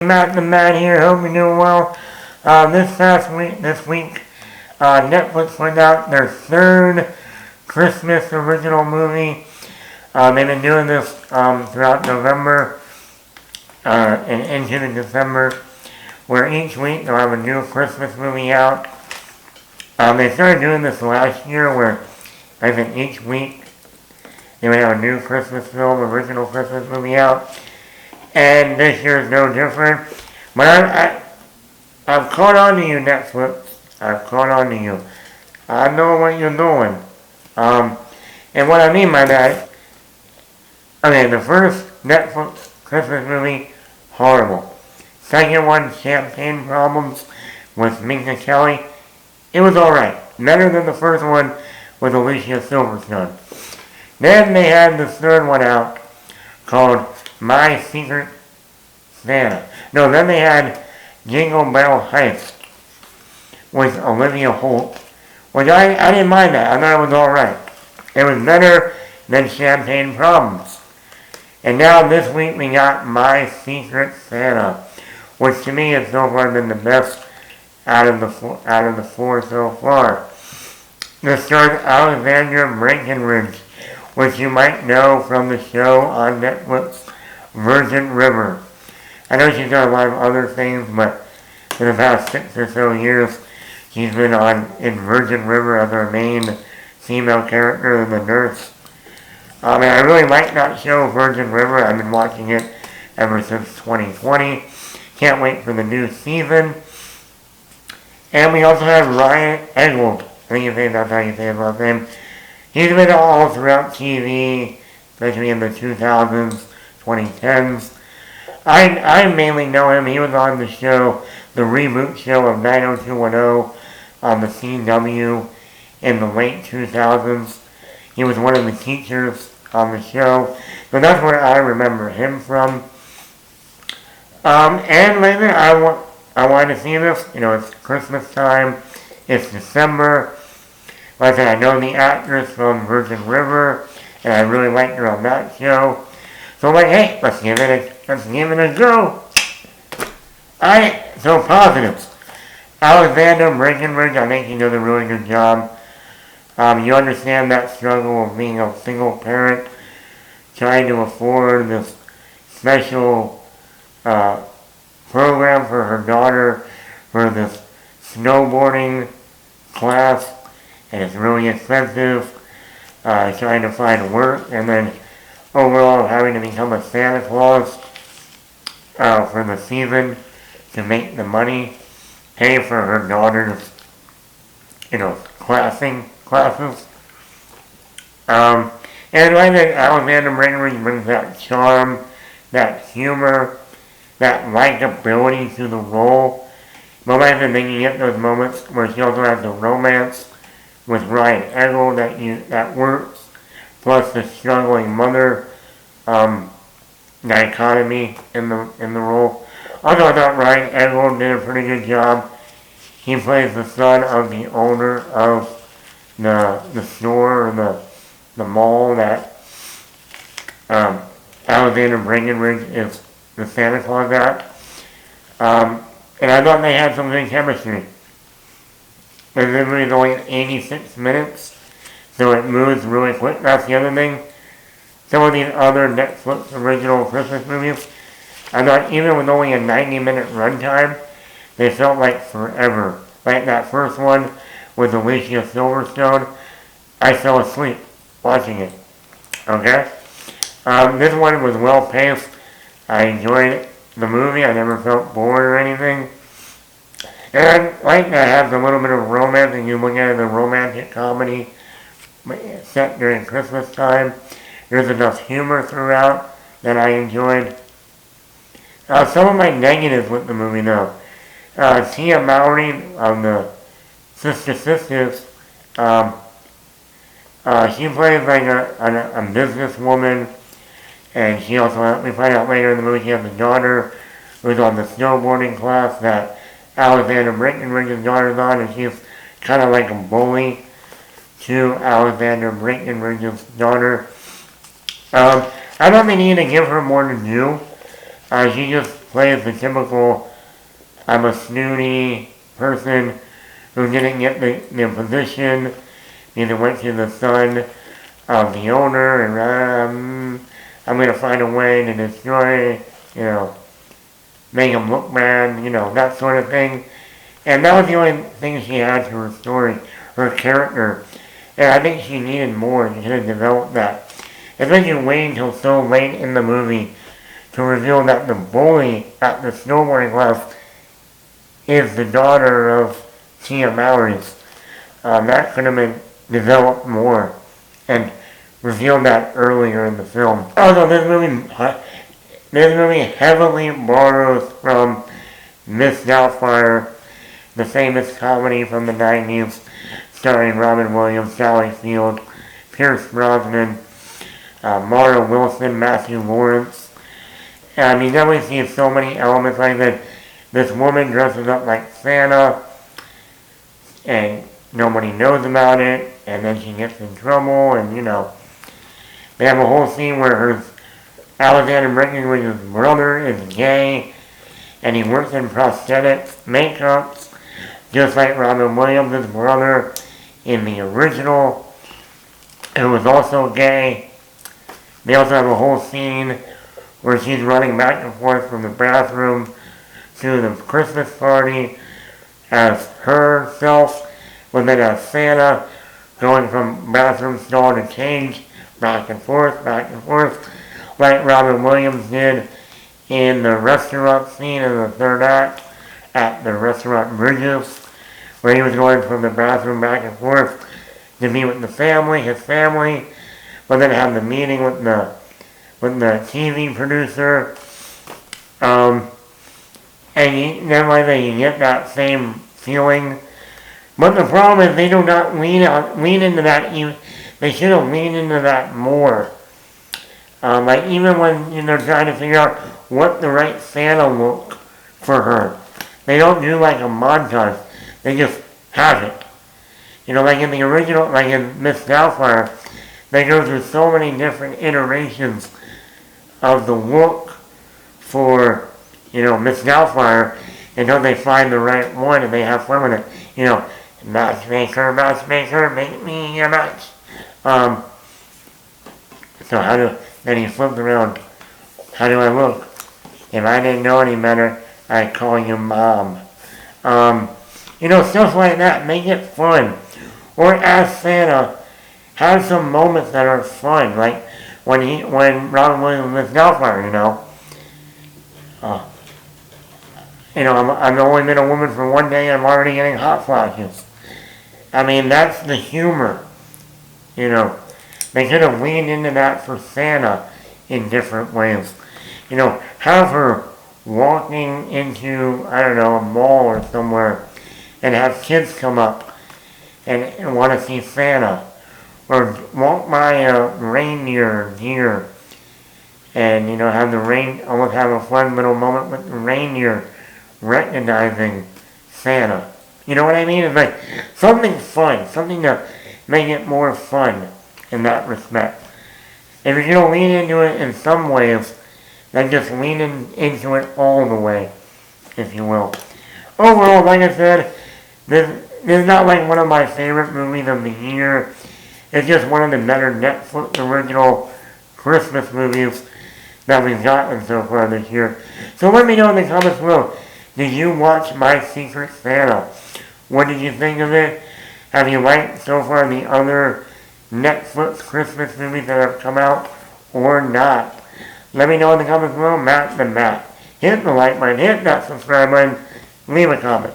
Matt the Man here. Hope you're doing well. This week, Netflix put out their third Christmas original movie. They've been doing this throughout November and into the December, where each week they'll have a new Christmas movie out. They started doing this last year, where I think each week they would have a new Christmas film, original Christmas movie out. And this year is no different. But I've caught on to you, Netflix. I've caught on to you. I know what you're doing. And what I mean by that, the first Netflix Christmas movie, horrible. Second one, Champagne Problems with Minka Kelly. It was alright. Better than the first one with Alicia Silverstone. Then they had the third one out called My Secret Santa. No, then they had Jingle Bell Heist with Olivia Holt, which I didn't mind that. I thought it was alright. It was better than Champagne Problems. And now this week we got My Secret Santa, which to me has so far been the best out of the four so far. This stars Alexandra Breckenridge, which you might know from the show on Netflix, Virgin River. I know she's done a lot of other things, but in the past 6 or so years, she's been in Virgin River as her main female character, the nurse. I really like that show, Virgin River. I've been watching it ever since 2020. Can't wait for the new season. And we also have Ryan Eggold. I think that's how you say his last name. He's been all throughout TV, especially in the 2000s, 2010s. I mainly know him. He was on the show, the reboot show of 90210 on the CW in the late 2000s. He was one of the teachers on the show. So that's where I remember him from. And lately, I wanted to see this. It's Christmas time. It's December. Like I said, I know the actress from Virgin River, and I really liked her on that show. So I'm like, hey, let's give it a go. So positive. Alexandra Breckenridge, I think she does a really good job. You understand that struggle of being a single parent, trying to afford this special program for her daughter for this snowboarding class, and it's really expensive, trying to find work, and then overall having to become a Santa Claus for the season to make the money, pay for her daughter's, classes. And I think Alexandra Breckenridge brings that charm, that humor, that likability to the role. But I think you get those moments where she also has the romance with Ryan Eggold that works, plus the struggling mother dichotomy in the role. Also, I thought Ryan Eggold did a pretty good job. He plays the son of the owner of the store or the mall that Alexandra Breckenridge is the Santa Claus at. And I thought they had some good chemistry. The movie is only 86 minutes, so it moves really quick. That's the other thing. Some of these other Netflix original Christmas movies, I thought even with only a 90-minute runtime, they felt like forever. Like that first one with Alicia Silverstone, I fell asleep watching it. Okay? This one was well paced. I enjoyed the movie. I never felt bored or anything. And I like that it has a little bit of romance, and you look at it as a romantic comedy set during Christmas time. There's enough humor throughout that I enjoyed. Some of my negatives with the movie, though. Tia Mowry on the Sister Sisters, she plays like a businesswoman, and she also, we find out later in the movie, she has a daughter who's on the snowboarding class that Alexandra Breckenridge's daughter's on, and she's kind of like a bully to Alexandra Breckenridge's daughter. I don't think they need to give her more to do. She just plays the typical, I'm a snooty person who didn't get the position, either went to the son of the owner, and I'm going to find a way to destroy, make him look bad, that sort of thing. And that was the only thing she had to her story, her character. And I think she needed more to kind of develop that. And then you wait until so late in the movie to reveal that the bully at the snowboarding class is the daughter of Tia Mowry's. That could have been developed more and revealed that earlier in the film. Although this movie heavily borrows from Miss Doubtfire, the famous comedy from the 90s, starring Robin Williams, Sally Field, Pierce Brosnan, Mara Wilson, Matthew Lawrence. And you definitely see so many elements like that. This woman dresses up like Santa, and nobody knows about it, and then she gets in trouble, and they have a whole scene where Alexander Breckenridge's brother is gay, and he works in prosthetics, makeups, just like Robin Williams' brother in the original, who was also gay. They also have a whole scene where she's running back and forth from the bathroom to the Christmas party as herself, but then as Santa, going from bathroom stall to cage, back and forth, like Robin Williams did in the restaurant scene in the third act at the restaurant Bridges, where he was going from the bathroom back and forth to be with his family, but then have the meeting with the TV producer. And then like you get that same feeling. But the problem is they do not lean into that. They should have leaned into that more. Like even when they're trying to figure out what the right Santa look for her, they don't do like a montage. They just have it. Like in the original, like in Miss Doubtfire, they go through so many different iterations of the look for, Miss Doubtfire until they find the right one and they have fun with it. Matchmaker, make me a match. So then he flipped around. How do I look? If I didn't know any better, I'd call you Mom. Stuff like that. Make it fun. Or ask Santa, have some moments that are fun. Like when Robin Williams was Doubtfire, I've only been a woman for one day and I'm already getting hot flashes. I mean, that's the humor. They could have leaned into that for Santa in different ways. Have her walking into, a mall or somewhere and have kids come up and want to see Santa. Or walk by a reindeer deer and, have almost have a fun little moment with the reindeer recognizing Santa. You know what I mean? It's like something fun, something to make it more fun in that respect. If you're going to lean into it in some ways, then just lean into it all the way, if you will. Overall, like I said, this is not like one of my favorite movies of the year. It's just one of the better Netflix original Christmas movies that we've gotten so far this year. So let me know in the comments below. Did you watch My Secret Santa? What did you think of it? Have you liked so far the other Netflix Christmas movies that have come out or not? Let me know in the comments below. Matt the Matt. Hit the like button, hit that subscribe button, leave a comment.